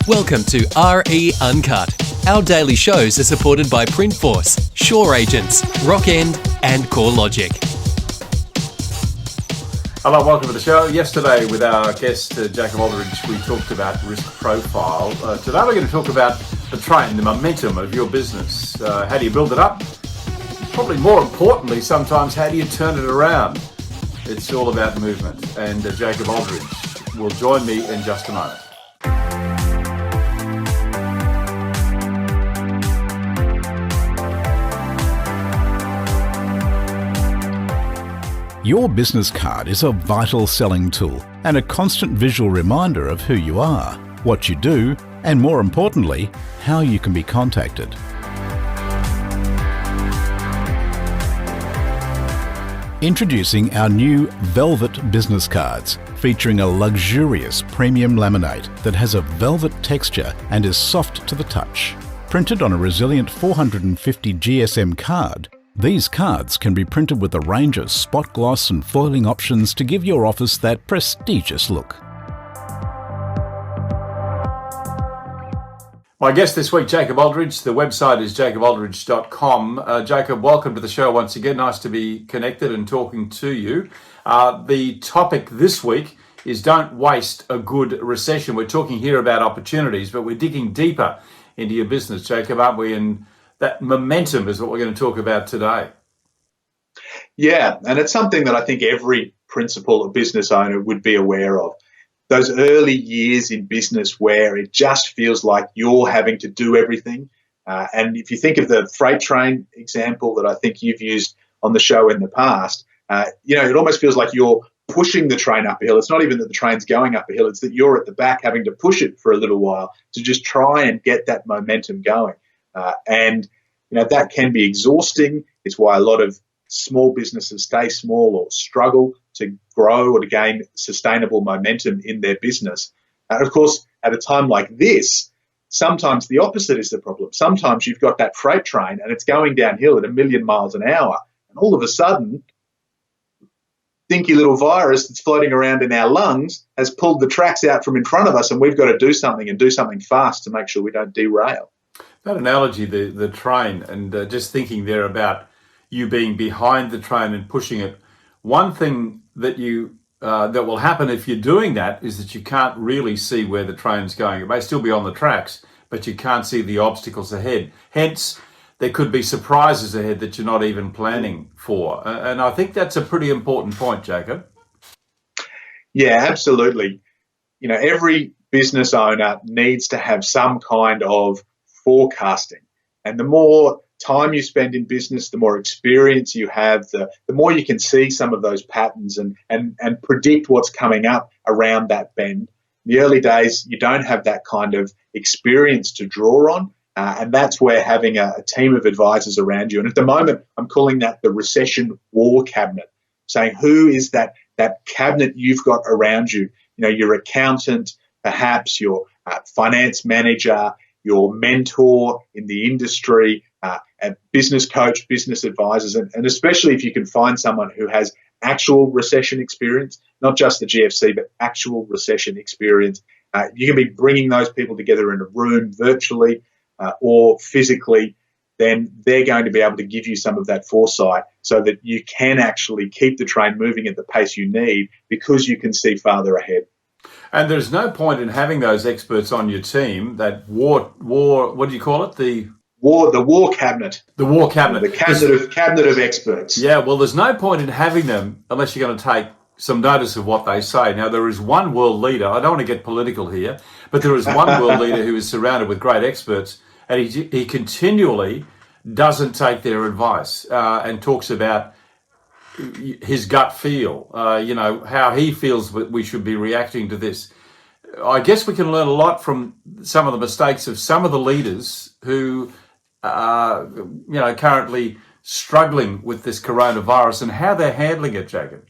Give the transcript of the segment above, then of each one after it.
Welcome to RE Uncut. Our daily shows are supported by Printforce, Shore Agents, Rockend and CoreLogic. Hello, welcome to the show. Yesterday with our guest, Jacob Aldridge, we talked about risk profile. Today we're going to talk about the train, the momentum of your business. How do you build it up? Probably more importantly, sometimes, how do you turn it around? It's all about movement. And Jacob Aldridge will join me in just a moment. Your business card is a vital selling tool and a constant visual reminder of who you are, what you do, and more importantly, how you can be contacted. Introducing our new Velvet business cards, featuring a luxurious premium laminate that has a velvet texture and is soft to the touch. Printed on a resilient 450 GSM card, these cards can be printed with a range of spot gloss and foiling options to give your office that prestigious look. My guest this week, Jacob Aldridge. The website is jacobaldridge.com. Jacob, welcome to the show once again. Nice to be connected and talking to you. The topic this week is don't waste a good recession. We're talking here about opportunities, but we're digging deeper into your business, Jacob, aren't we? And that momentum is what we're going to talk about today. Yeah, and it's something that I think every principal or business owner would be aware of. Those early years in business where it just feels like you're having to do everything. And if you think of the freight train example that I think you've used on the show in the past, it almost feels like you're pushing the train up a hill. It's not even that the train's going up a hill, it's that you're at the back having to push it for a little while to just try and get that momentum going. And that can be exhausting. It's why a lot of small businesses stay small or struggle to grow or to gain sustainable momentum in their business. And of course, at a time like this, sometimes the opposite is the problem. Sometimes you've got that freight train and it's going downhill at 1,000,000 miles an hour. And all of a sudden, stinky little virus that's floating around in our lungs has pulled the tracks out from in front of us, and we've got to do something and do something fast to make sure we don't derail. That analogy, the train, and just thinking there about you being behind the train and pushing it. One thing that that will happen if you're doing that is that you can't really see where the train's going. It may still be on the tracks, but you can't see the obstacles ahead. Hence, there could be surprises ahead that you're not even planning for. And I think that's a pretty important point, Jacob. Yeah, absolutely. Every business owner needs to have some kind of forecasting. And the more time you spend in business, the more experience you have, the more you can see some of those patterns and predict what's coming up around that bend. In the early days, you don't have that kind of experience to draw on, and that's where having a team of advisors around you. And at the moment, I'm calling that the recession war cabinet, saying who is that cabinet you've got around you? Your accountant, perhaps your finance manager, your mentor in the industry, a business coach, business advisors, and especially if you can find someone who has actual recession experience, not just the GFC, but actual recession experience. You can be bringing those people together in a room virtually or physically, then they're going to be able to give you some of that foresight so that you can actually keep the train moving at the pace you need because you can see farther ahead. And there's no point in having those experts on your team, that war, what do you call it? The war cabinet. The war cabinet. The cabinet of experts. Yeah, well, there's no point in having them unless you're going to take some notice of what they say. Now, there is one world leader, I don't want to get political here, but there is one world leader who is surrounded with great experts, and he continually doesn't take their advice and talks about his gut feel, how he feels that we should be reacting to this. I guess we can learn a lot from some of the mistakes of some of the leaders who are, currently struggling with this coronavirus and how they're handling it, Jacob.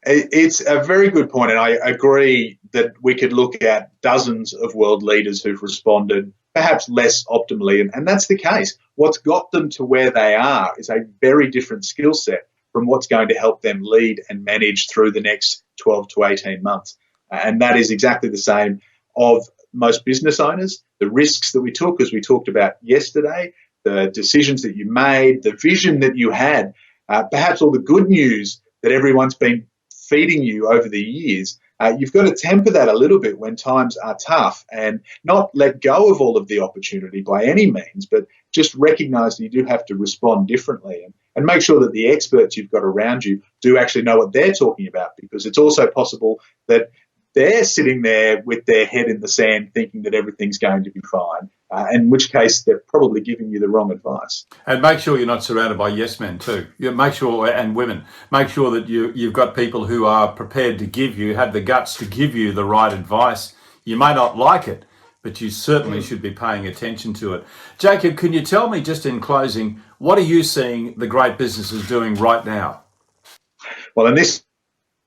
It's a very good point, and I agree that we could look at dozens of world leaders who've responded perhaps less optimally, and that's the case. What's got them to where they are is a very different skill set from what's going to help them lead and manage through the next 12 to 18 months. And that is exactly the same of most business owners, the risks that we took, as we talked about yesterday, the decisions that you made, the vision that you had, perhaps all the good news that everyone's been feeding you over the years. You've got to temper that a little bit when times are tough and not let go of all of the opportunity by any means, but just recognize that you do have to respond differently and make sure that the experts you've got around you do actually know what they're talking about, because it's also possible that they're sitting there with their head in the sand thinking that everything's going to be fine, in which case they're probably giving you the wrong advice. And make sure you're not surrounded by yes men too. Make sure, and women, make sure that you've got people who are prepared to have the guts to give you the right advice. You may not like it, but you certainly should be paying attention to it. Jacob, can you tell me, just in closing, what are you seeing the great businesses doing right now? Well, and this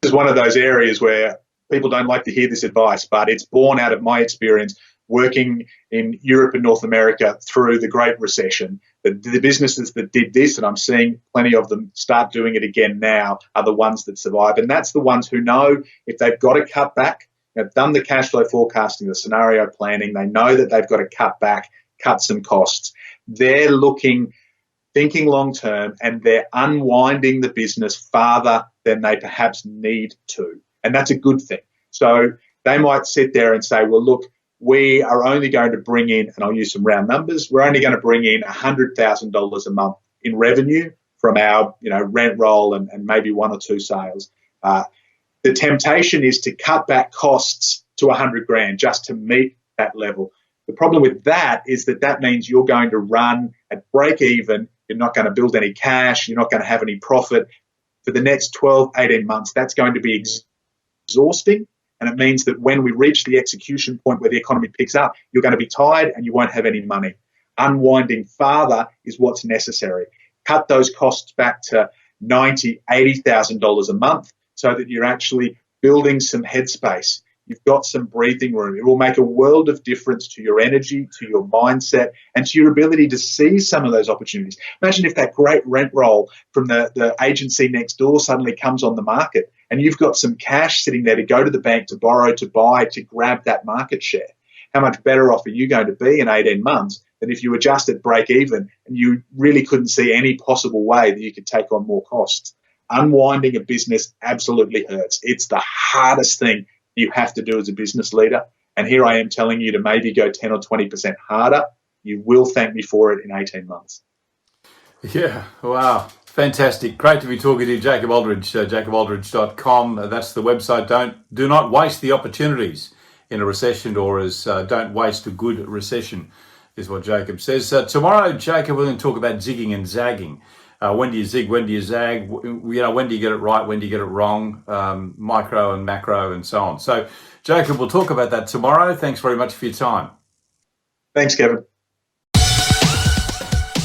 is one of those areas where people don't like to hear this advice, but it's born out of my experience working in Europe and North America through the Great Recession. The businesses that did this, and I'm seeing plenty of them start doing it again now, are the ones that survive. And that's the ones who know if they've got to cut back, they've done the cash flow forecasting, the scenario planning, they know that they've got to cut back, cut some costs. They're thinking long term, and they're unwinding the business farther than they perhaps need to. And that's a good thing. So they might sit there and say, well, look, we are only going to bring in, and I'll use some round numbers, we're only going to bring in $100,000 a month in revenue from our rent roll and maybe one or two sales. The temptation is to cut back costs to $100,000 just to meet that level. The problem with that is that means you're going to run at break even. You're not going to build any cash. You're not going to have any profit for the next 12, 18 months. That's going to be exhausting. And it means that when we reach the execution point where the economy picks up, you're going to be tired and you won't have any money. Unwinding farther is what's necessary. Cut those costs back to $90,000, $80,000 a month so that you're actually building some headspace. You've got some breathing room. It will make a world of difference to your energy, to your mindset, and to your ability to see some of those opportunities. Imagine if that great rent roll from the agency next door suddenly comes on the market and you've got some cash sitting there to go to the bank, to borrow, to buy, to grab that market share. How much better off are you going to be in 18 months than if you were just at break even and you really couldn't see any possible way that you could take on more costs? Unwinding a business absolutely hurts. It's the hardest thing you have to do as a business leader. And here I am telling you to maybe go 10 or 20% harder. You will thank me for it in 18 months. Yeah, wow. Fantastic. Great to be talking to you, Jacob Aldridge, jacobaldridge.com. That's the website. Do not waste the opportunities in a recession, or don't waste a good recession, is what Jacob says. Tomorrow, Jacob, we're going to talk about zigging and zagging. When do you zig? When do you zag? When do you get it right? When do you get it wrong? Micro and macro and so on. So, Jacob, we'll talk about that tomorrow. Thanks very much for your time. Thanks, Kevin.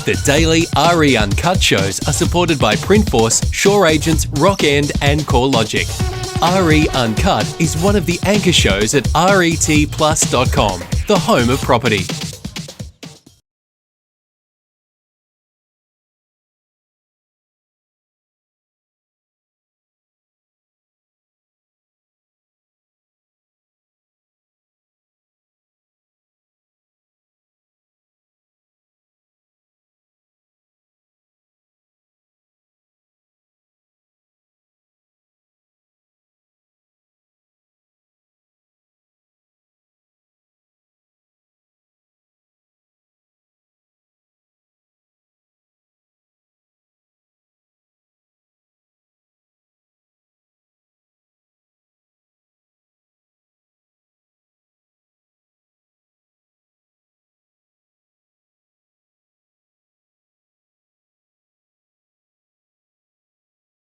The daily RE Uncut shows are supported by Printforce, Shore Agents, Rockend and CoreLogic. RE Uncut is one of the anchor shows at retplus.com, the home of property.